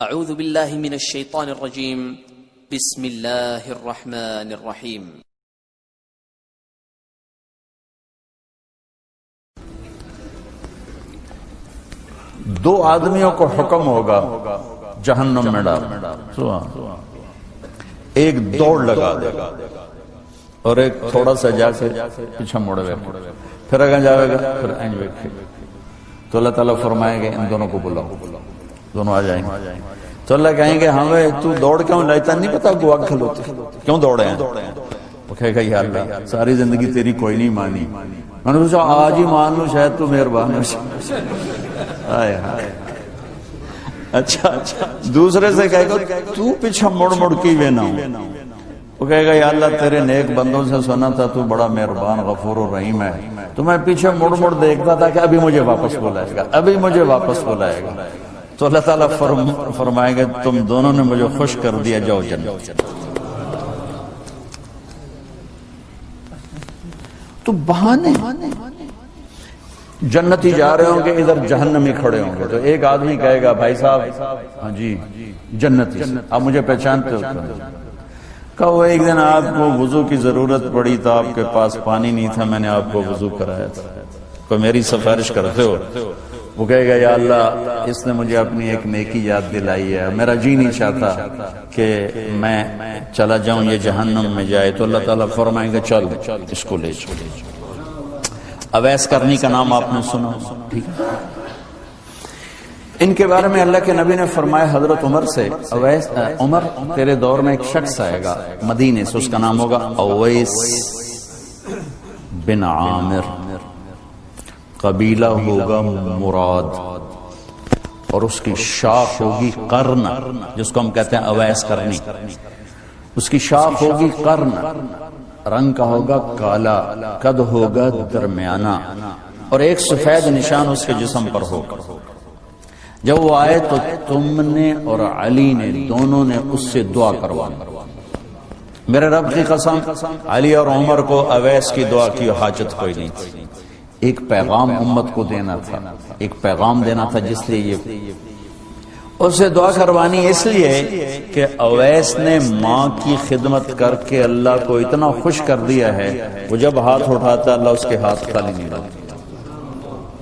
اعوذ باللہ من الشیطان الرجیم بسم اللہ الرحمن الرحیم. دو آدمیوں کو حکم ہوگا جہنم میں ڈال، ایک دوڑ لگا دے گا اور ایک تھوڑا سا جا کے پیچھے مڑ گئے، پھر اگر جاوے گا پھر اینج ویکھے. تو اللہ تعالیٰ فرمائیں گے ان دونوں کو بلاؤ، دونوں آ جائیں گے. تو اللہ کہیں گے ہاں بھائی تو دوڑ کیوں لاتا، نہیں پتا گوا کھلوتے کیوں دوڑے ہیں؟ وہ کہے گا یا اللہ ساری زندگی تیری کوئی نہیں مانی، میں نے پوچھا آج ہی مان لوں شاید تو مہربان ہو. اچھا دوسرے سے کہے گا تو پیچھے مڑ مڑ کی وے نہ ہو. وہ کہے گا یا اللہ تیرے نیک بندوں سے سنا تھا تو بڑا مہربان غفور و رحیم ہے، تو میں پیچھے مڑ مڑ دیکھتا تھا کہ ابھی مجھے واپس بلائے گا، ابھی مجھے واپس بلائے گا. تو اللہ تعالیٰ فرمائے گا تم دونوں نے مجھے خوش کر دیا، جاؤ جنت. تو بہانے جنتی جا رہے ہوں گے، ادھر جہنمی کھڑے ہوں گے. تو ایک آدمی کہے گا بھائی صاحب ہاں جی جنتی، آپ مجھے پہچانتے ہو؟ کہو ایک دن آپ کو وضو کی ضرورت پڑی تو آپ کے پاس پانی نہیں تھا، میں نے آپ کو وضو کرایا تھا، کوئی میری سفارش کرتے ہو؟ وہ کہے گا یا اللہ اس نے مجھے اپنی ایک نیکی یاد دلائی ہے، میرا جی نہیں چاہتا کہ میں چلا جاؤں یہ جہنم میں جائے. تو اللہ تعالیٰ فرمائیں گے چل اس کو لے جاؤ. اویس کرنی کا نام آپ نے سنا، ٹھیک ہے؟ ان کے بارے میں اللہ کے نبی نے فرمایا حضرت عمر سے، اویس عمر تیرے دور میں ایک شخص آئے گا مدینے سے، اس کا نام ہوگا اویس بن عامر، قبیلہ ہوگا مراد، اور اس کی شاخ ہوگی قرن، جس کو ہم کہتے ہیں اویس کرنی. اس کی شاخ ہوگی قرن، رنگ کا ہوگا کالا، قد ہوگا درمیانہ، اور ایک سفید نشان اس کے جسم پر ہوگا. جب وہ آئے تو تم نے اور علی نے دونوں نے اس سے دعا کروانا. میرے رب کی قسم علی اور عمر کو اویس کی دعا کی حاجت کوئی نہیں تھی. ایک پیغام امت کو دینا تھا، ایک پیغام دینا تھا، جس لیے یہ اس سے دعا کروانی اس لیے کہ اویس نے ماں کی خدمت کر کے اللہ کو اتنا خوش کر دیا ہے، وہ جب ہاتھ اٹھاتا اللہ اس کے ہاتھ خالی نہیں لاتا.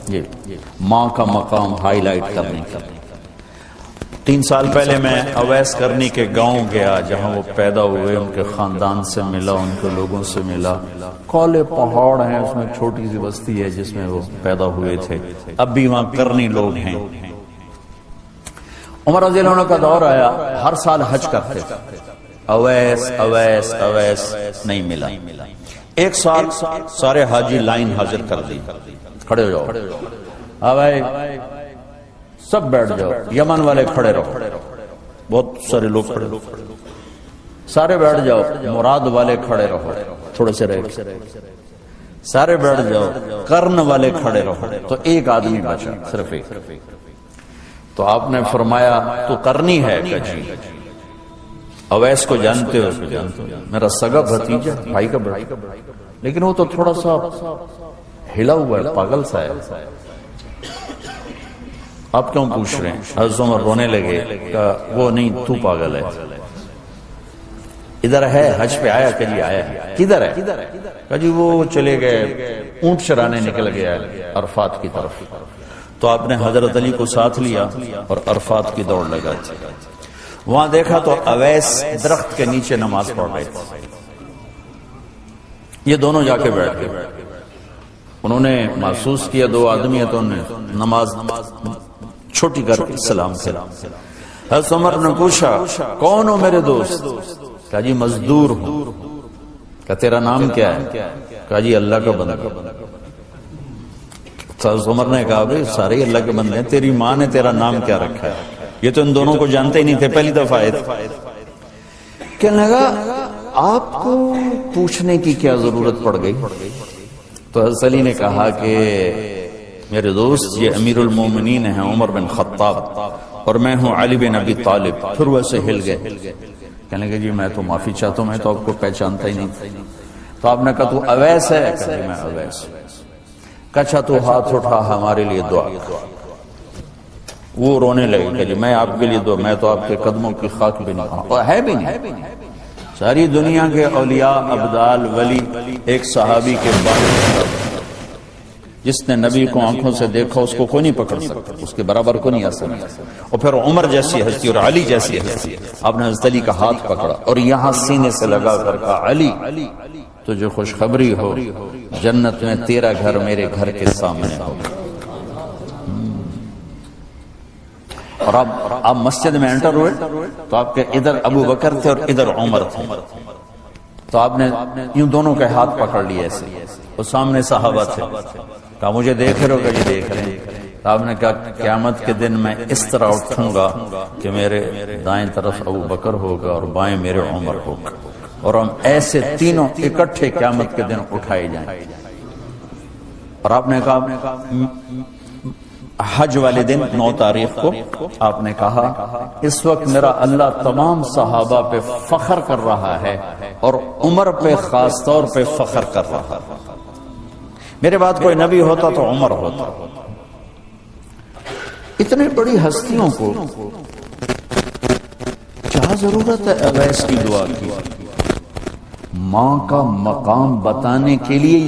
یہ ماں کا مقام ہائی لائٹ کرنے کا. 3 سال پہلے میں اویس کرنی کے گاؤں گیا جہاں وہ پیدا ہوئے، ان کے خاندان سے ملا، ان کے لوگوں سے ملا. کالے پہاڑ ہیں، اس میں چھوٹی سی بستی ہے جس میں وہ پیدا ہوئے تھے، اب بھی وہاں کرنی لوگ ہیں. عمر رضی اللہ عنہ کا دور آیا، ہر سال حج کرتے تھے، اویس اویس اویس نہیں ملا. ایک سال سارے حاجی لائن حاضر کر دی، کھڑے ہو جاؤ، ہاں بھائی سب بیٹھ جاؤ، یمن والے کھڑے رہو، بہت سارے لوگ کھڑے، سارے بیٹھ جاؤ، مراد والے کھڑے رہو، تھوڑے سے رہے، سارے بیٹھ جاؤ، قرن والے کھڑے رہو. تو ایک آدمی بچا، صرف ایک. تو آپ نے فرمایا تو کرنی ہے کہ جی اویس کو جانتے ہو؟ میرا سگا بھتیجا، بھائی کا بیٹا، لیکن وہ تو تھوڑا سا ہلا ہوا ہے، پاگل سا ہے. آپ کیوں پوچھ رہے ہیں؟ حضرت عمر رونے لگے، کہا وہ نہیں تو پاگل ہے. ادھر ہے، حج پہ آیا کہ جی آیا ہے. کدھر ہے؟ کہا جی وہ چلے گئے اونٹ چرانے نکل گیا عرفات کی طرف. تو آپ نے حضرت علی کو ساتھ لیا اور عرفات کی دوڑ لگا تھی. وہاں دیکھا تو اویس درخت کے نیچے نماز پڑھ رہے تھے. یہ دونوں جا کے بیٹھ گئے. انہوں نے محسوس کیا 2 آدمی ہیں، تو انہوں نے نماز چھوٹی کر کے سلام کیا. حضرت عمر نے پوچھا کون ہو میرے دوست؟ کہا جی مزدور ہوں. کہا تیرا نام کیا ہے؟ کہا جی اللہ کا بندہ. حضرت عمر نے کہا بھائی سارے اللہ کے بندے ہیں، تیری ماں نے تیرا نام کیا رکھا ہے؟ یہ تو ان دونوں کو جانتے ہی نہیں تھے، پہلی دفعہ آئے تھے. کہنے لگا آپ کو پوچھنے کی کیا ضرورت پڑ گئی؟ تو حضرت علی نے کہا کہ میرے دوست یہ امیر المومنین ہیں عمر بن خطاب، اور میں ہوں علی بن ابی طالب. پھر ویسے ہل گئے، کہنے لگے جی میں تو معافی چاہتا ہوں، میں تو آپ کو پہچانتا ہی نہیں تھا. تو آپ نے کہا تو اویس ہے؟ کہا میں اویس. کہا تو ہاتھ اٹھا ہمارے لیے دعا. وہ رونے لگے کہ جی میں آپ کے لیے دو، میں تو آپ کے قدموں کی خاک بھی نہیں کھاؤں، اور ہے بھی نہیں۔ ساری دنیا کے اولیاء، ابدال، ولی ایک صحابی کے بعد جس نے نبی کو آنکھوں سے دیکھا اس کو کوئی نہیں پکڑ سکتا، اس کے برابر کو نہیں آ سکتا۔ اور پھر عمر جیسی ہستی اور علی جیسی ہستی، آپ نے حضرت علی کا ہاتھ پکڑا اور یہاں سینے سے لگا کر کہا علی تجھے خوشخبری ہو، جنت میں تیرا گھر میرے گھر کے سامنے ہو۔ اور آپ مسجد میں انٹر ہوئے تو آپ کے ادھر ابو بکر تھے اور ادھر عمر تھے، تو آپ نے یوں دونوں کے ہاتھ پکڑ لیے ایسے، اور سامنے صحابہ تھے، کہا مجھے دیکھ رہے ہو کہ جی دیکھ رہے ہیں۔ تو آپ نے کہا قیامت کے دن میں اس طرح اٹھوں گا کہ میرے دائیں طرف ابو بکر ہوگا اور بائیں میرے عمر ہوگا، اور ہم ایسے تینوں اکٹھے قیامت کے دن اٹھائے جائیں۔ اور آپ نے کہا حج والے دن 9 تاریخ کو آپ نے کہا اس وقت میرا اللہ تمام صحابہ پہ فخر کر رہا ہے اور عمر پہ خاص طور پہ فخر کر رہا ہے۔ میرے بعد کوئی نبی ہوتا تو عمر ہوتا۔ اتنے بڑی ہستیوں کو کیا ضرورت ہے اویس کی دعا کی؟ ماں کا مقام بتانے کے لیے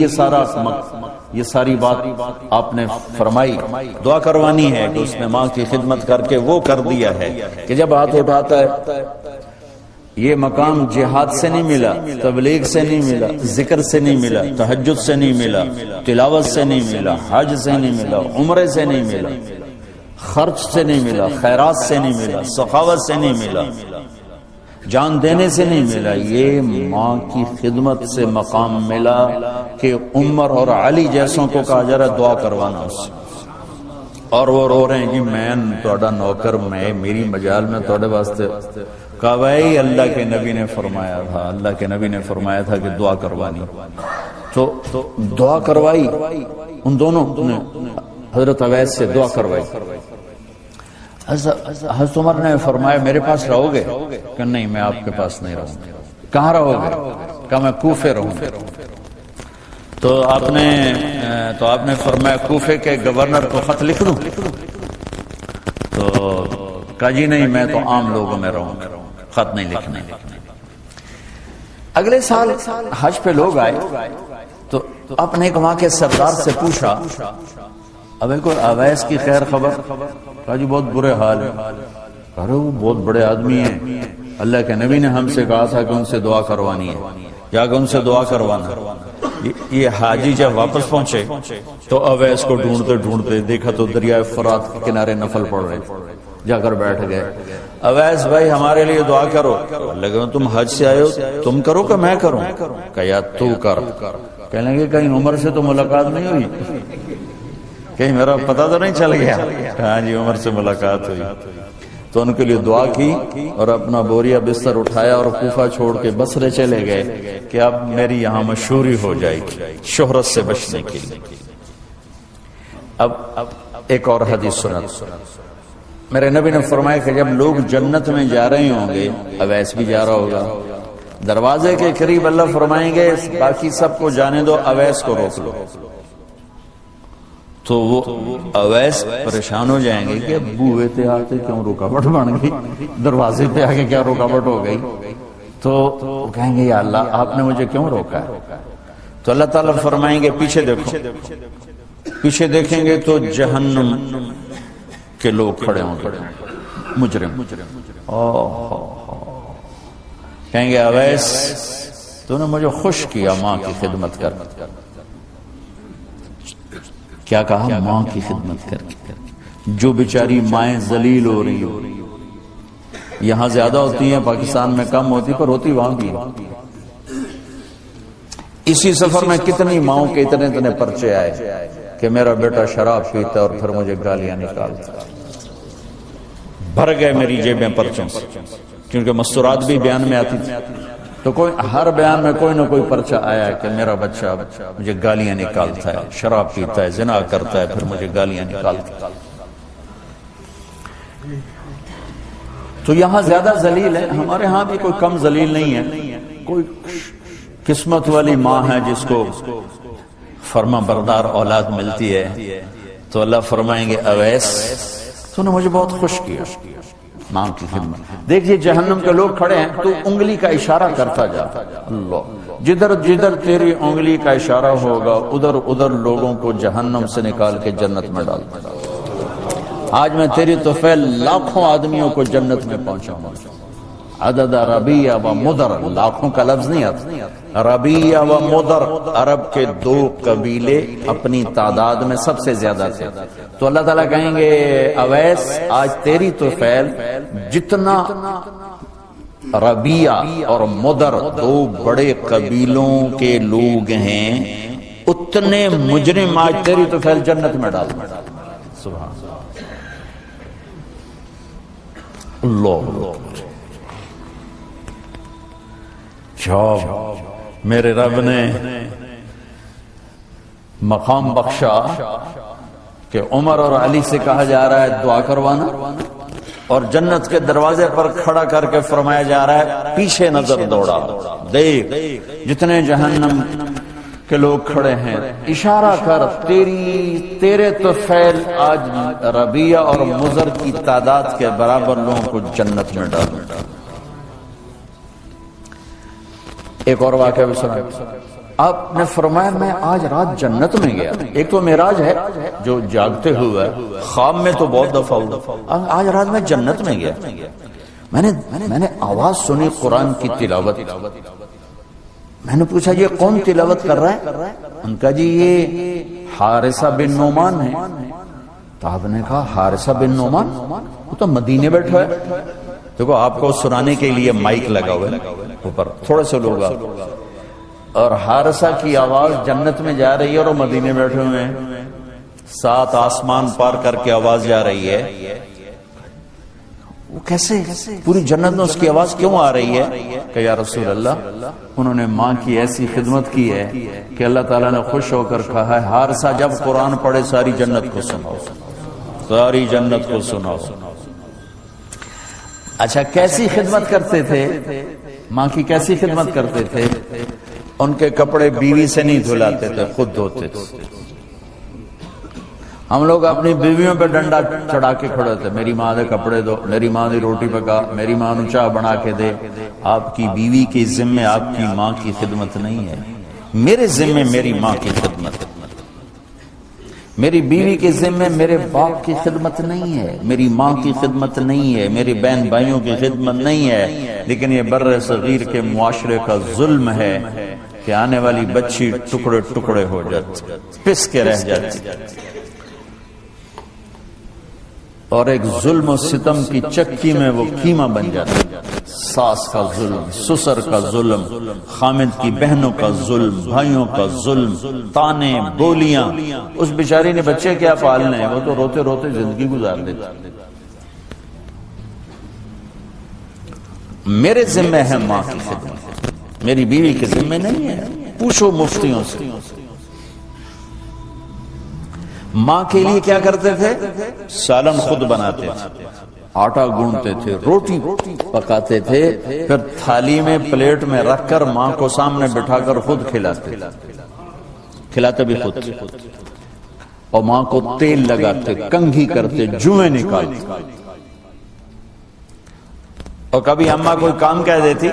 یہ ساری بات آپ نے فرمائی۔ دعا کروانی ہے کہ اس نے ماں کی خدمت کر کے وہ کر دیا ہے کہ جب ہاتھ اٹھاتا ہے، یہ مقام جہاد سے نہیں ملا، تبلیغ سے نہیں ملا، ذکر سے نہیں ملا، تہجد سے نہیں ملا، تلاوت سے نہیں ملا، حج سے نہیں ملا، عمرے سے نہیں ملا، خرچ سے نہیں ملا، خیرات سے نہیں ملا، سخاوت سے نہیں ملا، جان دینے سے نہیں ملا، یہ ماں کی خدمت سے مقام ملا کہ عمر اور علی جیسوں کو کہا جا رہا ہے دعا کروانا اس سے۔ اور وہ رو رہے ہیں کہ میں تھوڑا نوکر، میں میری مجال میں تھوڑے واسطے، کہا بھائی اللہ کے نبی نے فرمایا تھا، اللہ کے نبی نے فرمایا تھا کہ دعا کروانی، تو دعا کروائی۔ ان دونوں نے حضرت اویس سے دعا کروائی۔ حضرت عمر نے فرمایا میرے پاس رہو گے؟ کہ نہیں میں آپ کے پاس نہیں رہوں گا۔ کہاں رہو گے؟ کہ میں کوفے رہوں گا۔ تو آپ نے فرمایا کوفے کے گورنر کو خط لکھ دوں؟ تو کہا جی نہیں میں تو عام لوگوں میں رہوں گا، خط نہیں لکھنے۔ اگلے سال حج پہ لوگ آئے تو اپنے وہاں کے سردار سے پوچھا ابھی کوئی اویس کی خیر خبر؟ کہا جی بہت برے حال ہے۔ ارے وہ بہت بڑے آدمی ہیں، اللہ کے نبی نے ہم سے کہا تھا کہ ان سے دعا کروانی ہے، جا کے ان سے دعا کروانا۔ یہ حاجی جب واپس پہنچے تو اویس کو ڈھونڈتے ڈھونڈتے دیکھا تو دریائے فرات کے کنارے نفل پڑ رہے، جا کر بیٹھ گئے۔ اویس بھائی ہمارے لیے دعا کرو۔ لگا تم حج سے آئے ہو، تم کرو کہ میں کروں؟ کہ یا تو کر۔ کہنے لگے کہیں عمر سے تو ملاقات نہیں ہوئی، کہیں میرا پتہ تو نہیں چل گیا؟ ہاں جی عمر سے ملاقات ہوئی۔ تو ان کے لیے دعا کی اور اپنا بوریا بستر اٹھایا اور کوفہ چھوڑ کے بصرے چلے گئے کہ اب میری یہاں مشہوری ہو جائے گی شہرت سے بچنے کے لیے۔ اب ایک اور حدیث سنا، میرے نبی نے فرمایا کہ جب لوگ جنت میں جا رہے ہوں گے، اویس بھی جا رہا ہوگا، دروازے کے قریب اللہ فرمائیں گے باقی سب کو جانے دو، اویس کو روک لو۔ تو وہ اویس پریشان ہو جائیں گے کہ بوئے تھے آتے کیوں رکاوٹ بن گئی، دروازے پہ آگے کیا رکاوٹ ہو گئی؟ تو کہیں گے یا اللہ آپ نے مجھے کیوں روکا ہے؟ تو اللہ تعالیٰ فرمائیں گے پیچھے دیکھو۔ پیچھے دیکھیں گے تو جہنم کے لوگ کھڑے ہوں گے، مجرم۔ کہیں گے اویس تو نے مجھے خوش کیا ماں کی خدمت کر۔ کیا کہا؟ ماں کی خدمت کر کے۔ جو بیچاری مائیں ذلیل ہو رہی ہو، یہاں زیادہ ہوتی ہیں پاکستان میں کم ہوتی پر ہوتی وہاں بھی۔ اسی سفر میں کتنی ماؤں کے اتنے پرچے آئے کہ میرا بیٹا شراب پیتا اور پھر مجھے گالیاں نکالتا۔ بھر گئے میری جیبیں پرچوں سے، کیونکہ مستورات بھی بیان میں آتی تھی، تو ہر بیان میں کوئی نہ کوئی پرچہ آیا کہ میرا بچہ مجھے گالیاں نکالتا ہے، شراب پیتا ہے، زنا کرتا ہے، پھر مجھے گالیاں نکالتا ہے۔ تو یہاں زیادہ ذلیل ہے، ہمارے ہاں بھی کوئی کم ذلیل نہیں ہے۔ کوئی قسمت والی ماں ہے جس کو فرما بردار اولاد ملتی ہے، تو اللہ فرمائیں گے اویس تو نے مجھے بہت خوش کیا ماں کی خدمت. دیکھیے جہنم کے لوگ کھڑے ہیں تو انگلی کا اشارہ کرتا جا. اللہ جدھر جدھر تیری انگلی کا اشارہ ہوگا ادھر ادھر لوگوں کو جہنم سے نکال کے جنت میں ڈال. آج میں تیری طفیل لاکھوں آدمیوں کو جنت میں پہنچاؤں گا. عدد ربیہ و مدر، لاکھوں کا لفظ نہیں آتا. ربیہ و مدر عرب کے دو قبیلے اپنی تعداد میں سب سے زیادہ تھے. تو اللہ تعالیٰ کہیں گے اویس آج تیری طفیل جتنا ربیہ اور مدر دو بڑے قبیلوں کے لوگ ہیں اتنے مجرم آج تیری طفیل جنت میں ڈال. سبحان اللہ. میرے رب نے مقام بخشا کہ عمر اور علی سے کہا جا رہا ہے دعا کروانا، اور جنت کے دروازے پر کھڑا کر کے فرمایا جا رہا ہے پیچھے نظر دوڑا، دیکھ جتنے جہنم کے لوگ کھڑے ہیں اشارہ کر تیرے طفیل آج ربیہ اور مضر کی تعداد کے برابر لوگوں کو جنت میں ڈال. ایک اور واقعہ بھی سنا. آپ نے فرمایا میں آج رات جنت میں گیا. ایک تو معراج ہے جو جاگتے ہوئے خواب میں تو بہت دفعہ ہوا، آج رات میں جنت میں گیا. میں نے آواز سنی قرآن کی تلاوت. میں نے پوچھا یہ کون تلاوت کر رہا ہے؟ ان کا جی یہ حارثہ بن نعمان ہے. تو آپ نے کہا حارثہ بن نعمان وہ تو مدینے بیٹھا ہے. دیکھو آپ کو سنانے کے لیے مائک لگا ہوا ہے اوپر، تھوڑے سے لوگ اور حارثہ کی آواز جنت میں جا رہی ہے اور وہ مدینے بیٹھے ہوئے ہیں. 7 آسمان پار کر کے آواز جا رہی ہے. وہ کیسے پوری جنت میں اس کی آواز کیوں آ رہی ہے؟ کہ یا رسول اللہ انہوں نے ماں کی ایسی خدمت کی ہے کہ اللہ تعالیٰ نے خوش ہو کر کہا ہے حارثہ جب قرآن پڑھے ساری جنت کو سناؤ، ساری جنت کو سناؤ. اچھا کیسی خدمت کرتے تھے؟ ماں کی کیسی خدمت کرتے تھے؟ ان کے کپڑے بیوی سے نہیں دھلاتے تھے، خود دھوتے تھے. ہم لوگ اپنی بیویوں پہ ڈنڈا چڑھا کے کھڑے تھے، میری ماں دے کپڑے دو، میری ماں دی روٹی پکا، میری ماں نو چاہ بنا کے دے. آپ کی بیوی کے ذمے آپ کی ماں کی خدمت نہیں ہے، میرے ذمے میری ماں کی خدمت. میری بیوی کے ذمے میرے باپ کی خدمت نہیں ہے، میری ماں کی خدمت نہیں ہے، میرے بہن بھائیوں کی خدمت نہیں ہے. لیکن یہ بر صغیر کے معاشرے کا ظلم ہے کہ آنے والی بچی ٹکڑے ٹکڑے ہو جاتی، پس کے رہ جاتی. اور ایک ظلم و ستم کی چکی میں وہ قیمہ بن جاتا. ساس کا ظلم، سسر کا ظلم، خامد کی بہنوں کا ظلم، بھائیوں کا ظلم، تانے بولیاں. اس بیچاری نے بچے کیا پالنے ہیں، وہ تو روتے روتے زندگی گزار دیتا. میرے ذمہ ہے ماں کی خدمت، میری بیوی کے ذمہ نہیں ہے. پوچھو مفتیوں سے ماں کے لیے کیا کرتے تھے؟ سالن خود بناتے تھے، آٹا گونڈتے تھے، روٹی پکاتے تھے، پھر تھالی میں پلیٹ میں رکھ کر ماں کو سامنے بٹھا کر خود کھلاتے، کھلاتے بھی خود، اور ماں کو تیل لگاتے، کنگھی کرتے، جوئیں نکالتے. اور کبھی اماں کوئی کام کہہ دیتی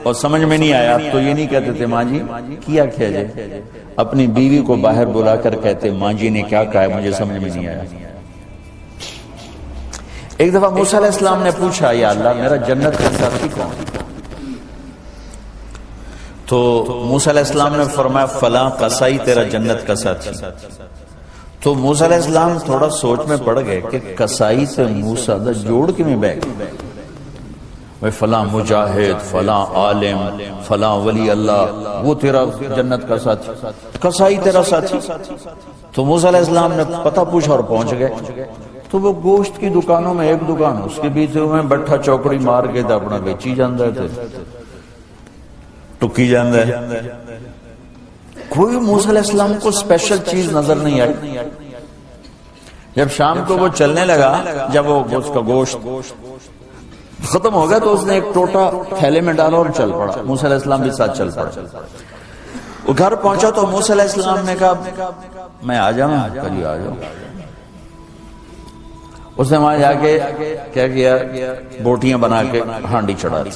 اور سمجھ میں نہیں آیا تو یہ نہیں کہتے تھے ماں جی کیا کیا جائے، اپنی بیوی کو باہر بلا کر کہتے ماں جی نے کیا کہا ہے مجھے سمجھ میں نہیں آیا. ایک دفعہ موسیٰ علیہ السلام نے پوچھا یا اللہ میرا جنت کا ساتھی کون؟ تو موسیٰ علیہ السلام نے فرمایا فلاں قصائی تیرا جنت کا ساتھی. تو موسیٰ علیہ السلام تھوڑا سوچ میں پڑ گئے کہ قصائی سے موسیٰ دا جوڑ کے میں بیٹھ فلاں مجاہد، فلاں عالم، فلاں ولی اللہ وہ تیرا جنت کا ساتھی، قصائی تیرا ساتھی. تو موسیٰ علیہ السلام نے پتہ پوچھا اور پہنچ گئے. تو وہ گوشت کی دکانوں میں ایک دکان اس کے بیچ میں بٹھا چوکڑی مار کے اپنا بیچی جاندے تھے، ٹکی جاندے. کوئی موسیٰ علیہ السلام کو اسپیشل چیز نظر نہیں آئی. جب شام کو وہ چلنے لگا، جب وہ اس کا گوشت ختم ہو گیا تو اس نے ایک ٹوٹا تھیلے میں ڈالا اور چل پڑا. موسیٰ علیہ السلام بھی ساتھ چل پڑا. وہ گھر پہنچا تو موسیٰ علیہ السلام نے کہا میں آ جاؤں؟ کہا آ جاؤ. اس نے وہاں جا کے کیا کیا، بوٹیاں بنا کے ہانڈی چڑھا دی،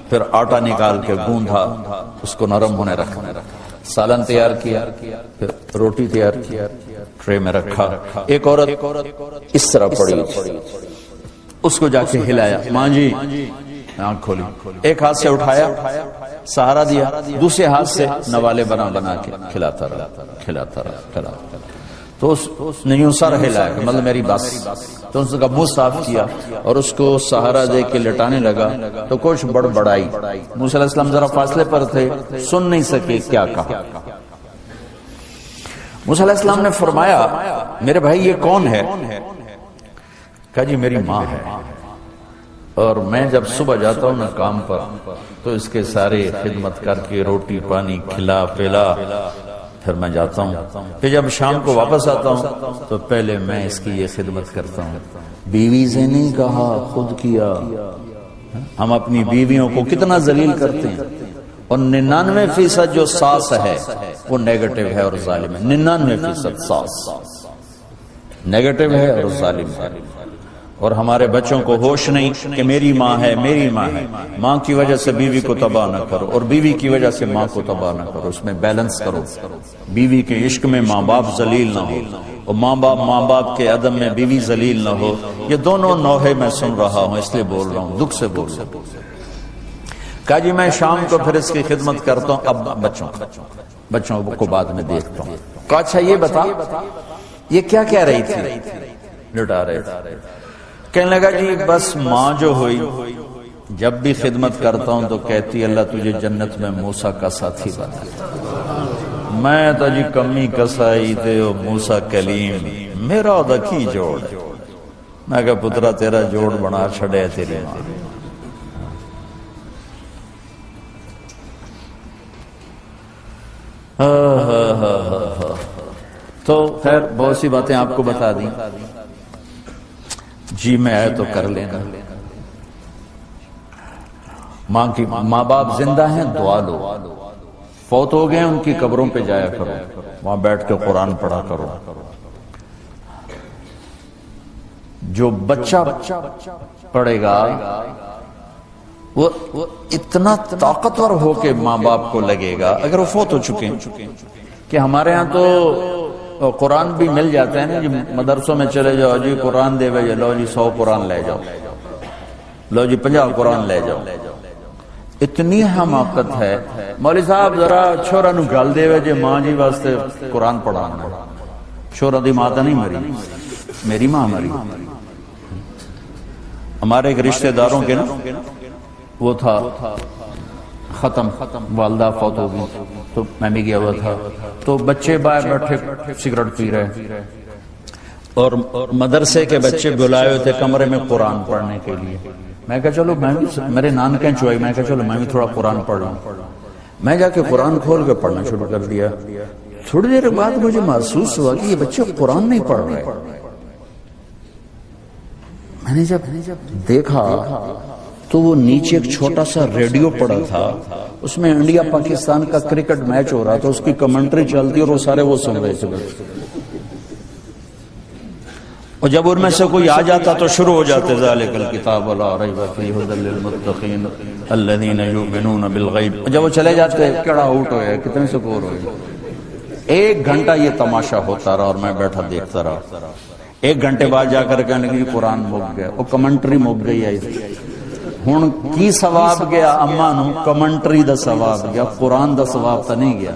پھر آٹا نکال کے گوندھا، اس کو نرم ہونے رکھا، سالن تیار کیا، پھر روٹی تیار کیا، ٹرے میں رکھا۔ ایک عورت اس طرح پڑی، اس کو جا کے ہلایا، ماں جی، آنکھ کھولی، ایک ہاتھ سے اٹھایا، سہارا دیا، دوسرے ہاتھ سے نوالے بنا بنا کے کھلاتا رہا۔ تو اس نے یوں سر ہلایا کہ مطلب میری بس، تو اس کا منہ صاف کیا اور اس کو سہارا دے کے لٹانے لگا، تو کچھ بڑبڑائی۔ موسیٰ علیہ السلام ذرا فاصلے پر تھے، سن نہیں سکے کیا کہا۔ موسیٰ علیہ السلام نے فرمایا میرے بھائی یہ کون ہے؟ کہا جی میری ماں ہے، اور میں جب صبح جاتا ہوں نا کام پر تو اس کے سارے خدمت کر کے روٹی پانی کھلا پلا پھر میں جاتا ہوں، پھر جب شام کو واپس آتا ہوں تو پہلے میں اس کی یہ خدمت کرتا ہوں۔ بیوی سے نہیں کہا، خود کیا۔ ہم اپنی بیویوں کو کتنا ذلیل کرتے ہیں، اور 99% جو ساس ہے وہ نیگیٹو ہے اور ظالم ہے۔ 99% ساس نیگیٹو ہے اور ظالم ہے، اور ہمارے بچوں کو ہوش نہیں کہ میری ماں ہے، میری ماں ہے۔ ماں کی وجہ سے بیوی کو تباہ نہ کرو، اور بیوی کی وجہ سے ماں کو تباہ نہ کرو، اس میں بیلنس کرو۔ بیوی کے عشق میں ماں باپ ذلیل نہ ہو، اور ماں باپ کے عدم میں بیوی ذلیل نہ ہو۔ یہ دونوں نوحے میں سن رہا ہوں، اس لیے بول رہا ہوں، دکھ سے بول رہا ہوں۔ کہا جی میں شام کو پھر اس کی خدمت کرتا ہوں، اب بچوں کو بعد میں دیکھتا ہوں۔ کہا اچھا یہ بتا یہ کیا کہہ رہی تھی؟ لٹا رہے تھے۔ کہنے لگا جی بس ماں جو ہوئی، جب بھی خدمت کرتا ہوں تو کہتی اللہ تجھے جنت میں موسیٰ کا ساتھی بنا۔ میں تو جی کمی کسائی تے موسیٰ کلیم، میرا دا کی جوڑ۔ میں کہا پترا تیرا جوڑ بنا چھڑے تیرے ماں۔ تو خیر بہت سی باتیں آپ کو بتا دیں، جی میں آئے تو کر لینا۔ ماں باپ زندہ ہیں دعا لو، فوت ہو گئے ان کی قبروں پہ جایا کرو، وہاں بیٹھ کے قرآن پڑھا کرو۔ جو بچہ پڑھے گا وہ اتنا طاقتور ہو کے ماں باپ کو لگے گا، اگر وہ فوت ہو چکے ہیں کہ ہمارے ہاں تو قرآن بھی مل جاتے ہیں نا جی، مدرسوں میں چلے جاؤ جی قرآن دے بھائی، لو جی 100 قرآن لے جاؤ، لو جی 50 قرآن لے جاؤ۔ اتنی حماقت ہے، مولوی صاحب ذرا چھوڑا نو گل دے جی ماں جی واسطے قرآن پڑھانا، چھوڑا دی ماں نہیں مری، میری ماں مری۔ ہمارے ایک رشتہ داروں کے نا وہ تھا ختم، والدہ فوت ہو گئی، تو میں بھی گیا ہوا تھا، تو بچے باہر بیٹھے سگریٹ پی رہے، اور مدرسے کے بچے بلائے ہوئے تھے کمرے میں قرآن پڑھنے کے لیے۔ میں کہا چلو میں بھی، میرے نان کہیں چوئی، میں کہا چلو میں بھی تھوڑا قرآن پڑھ لوں۔ میں جا کے قرآن کھول کے پڑھنا شروع کر دیا۔ تھوڑی دیر بعد مجھے محسوس ہوا کہ یہ بچے قرآن نہیں پڑھ رہے۔ میں نے جب دیکھا تو وہ نیچے ایک چھوٹا سا ریڈیو پڑا تھا، اس میں انڈیا پاکستان کا کرکٹ میچ ہو رہا تھا، اس کی کمنٹری چلتی اور وہ سارے وہ سن رہے تھے، اور جب ان میں سے کوئی آ جاتا تو شروع ہو جاتے ذالک الکتاب لا ریب فیہ ھدی للمتقین الذین یؤمنون بالغیب۔ جب وہ چلے جاتے کیڑا آؤٹ ہوئے، کتنے سکور ہوئے۔ 1 گھنٹہ یہ تماشا ہوتا رہا اور میں بیٹھا دیکھتا رہا۔ 1 گھنٹے بعد جا کر کہنے لگے قرآن مک گیا، وہ کمنٹری مک گئی ہے۔ ہن کی ثواب گیا اما نو؟ کمنٹری دا ثواب گیا، قرآن دا ثواب تو نہیں گیا،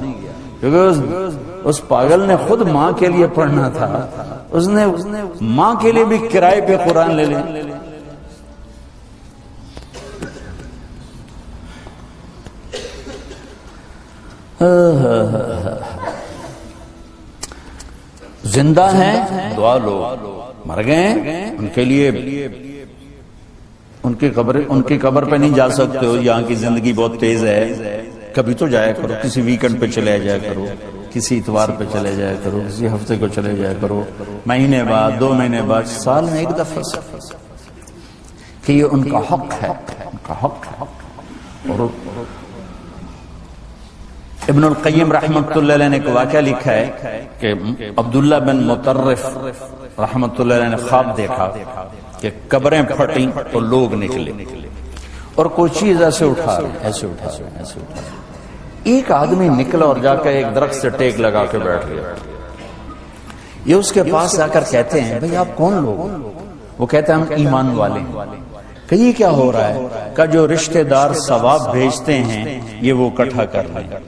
کیونکہ اس پاگل نے خود ماں کے لیے پڑھنا تھا، اس نے ماں کے لیے بھی کرائے پہ قرآن لے لیں۔ زندہ ہیں دعا لو، مر گئے ان کے لیے ان کی قبر پہ نہیں جا سکتے ہو، یہاں کی زندگی بہت تیز ہے، کبھی تو جایا کرو، کسی ویکنڈ پہ چلے جایا کرو، کسی اتوار پہ چلے جایا کرو، کسی ہفتے کو چلے جایا کرو، مہینے بعد 2 مہینے بعد، سال میں 1 دفعہ، کہ یہ ان کا حق ہے، ان کا حق ہے۔ اور ابن القیم رحمۃ اللہ علیہ نے ایک واقعہ لکھا ہے کہ عبداللہ بن مطرف رحمۃ اللہ علیہ نے خواب دیکھا کہ قبریں پھٹیں تو لوگ نکلے اور کوئی چیز ایسے اٹھا رہے ایک آدمی نکلا اور جا کر ایک درخت سے ٹیک لگا کے بیٹھ گیا. یہ اس کے پاس جا کر کہتے ہیں بھئی آپ کون لوگ؟ وہ کہتے ہیں ہم ایمان والے ہیں. کہ یہ کیا ہو رہا ہے؟ کہ جو رشتہ دار ثواب بھیجتے ہیں یہ وہ اکٹھا کر رہے ہیں.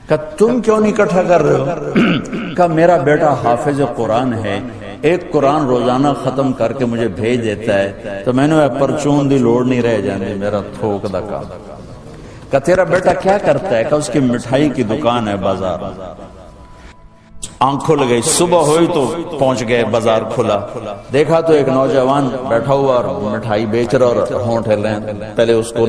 کہ تم کیوں نہیں اکٹھا کر رہے ہو؟ کہ میرا بیٹا حافظ قرآن ہے, ایک قرآن روزانہ ختم کر کے مجھے بھیج دیتا ہے, تو میں نے پرچون دی لوڑ نہیں رہ جانے, میرا تھوک دا کام. کہ تیرا بیٹا کیا کرتا ہے؟ کہ اس کی مٹھائی کی دکان ہے بازار. آنکھ کھل گئی, صبح ہوئی تو پہنچ گئے, بازار کھلا, دیکھا تو ایک نوجوان بیٹھا ہوا اور مٹھائی بیچ رہا اور ہونٹ ہل رہے ہیں. پہلے اس کو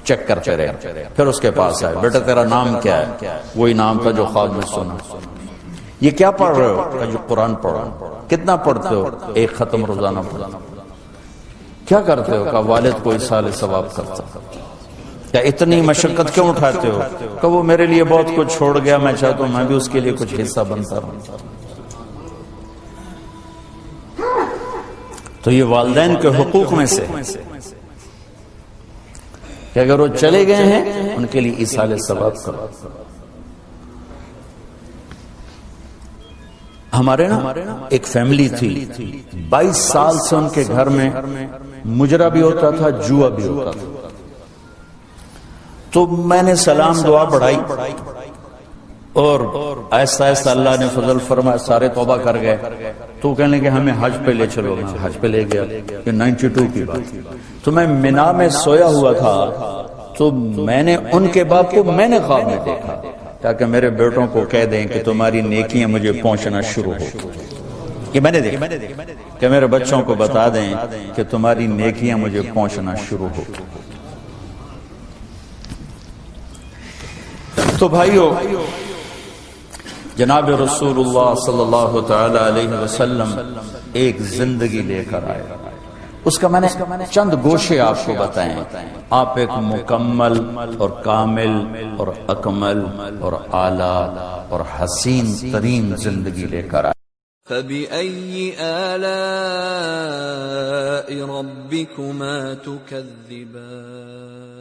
چیک کرتے رہے, پھر اس کے پاس آئے, بیٹا تیرا نام کیا ہے؟ وہی نام تھا جو خواب میں سنا. یہ کیا پڑھ رہے ہو؟ کہ جو قرآن پڑھ رہا ہوں. کتنا پڑھتے ہو؟ ایک ختم روزانہ پڑھتا. کیا کرتے ہو؟ کہ والد کو ایصال ثواب کرتا. کیا اتنی مشقت کیوں اٹھاتے ہو؟ کہ وہ میرے لیے بہت کچھ چھوڑ گیا, میں چاہتا ہوں میں بھی اس کے لیے کچھ حصہ بنتا رہوں. تو یہ والدین کے حقوق میں سے کہ اگر وہ چلے گئے ہیں ان کے لیے ایصال ثواب کرو. ہمارے نا ایک فیملی تھی, 22 سال سے ان کے گھر میں مجرا بھی ہوتا تھا, جوا بھی ہوتا تھا. تو میں نے سلام دعا پڑھائی اور ایسا ایسا اللہ نے فضل فرمایا, سارے توبہ کر گئے. تو کہنے کہ ہمیں حج پہ لے چلو, میں حج پہ لے گیا. یہ 92 کی بات. تو میں مینا میں سویا ہوا تھا, تو میں نے ان کے باپ کو میں نے خواب میں دیکھا, تاکہ میرے بیٹوں کو کہہ دیں کہ تمہاری نیکیاں مجھے پہنچنا شروع ہو. کہ میں نے دیکھا کہ میرے بچوں کو بتا دیں کہ تمہاری نیکیاں مجھے پہنچنا شروع ہو. تو بھائیو, جناب رسول اللہ صلی اللہ تعالی علیہ وسلم ایک زندگی لے کر آئے. اس کا میں نے چند گوشے آپ کو بتائیں. آپ ایک مکمل اور کامل اور اکمل اور اعلیٰ اور حسین ترین زندگی لے کر آئے. فَبِأَيِّ آلَاءِ رَبِّكُمَا تُكَذِّبَانِ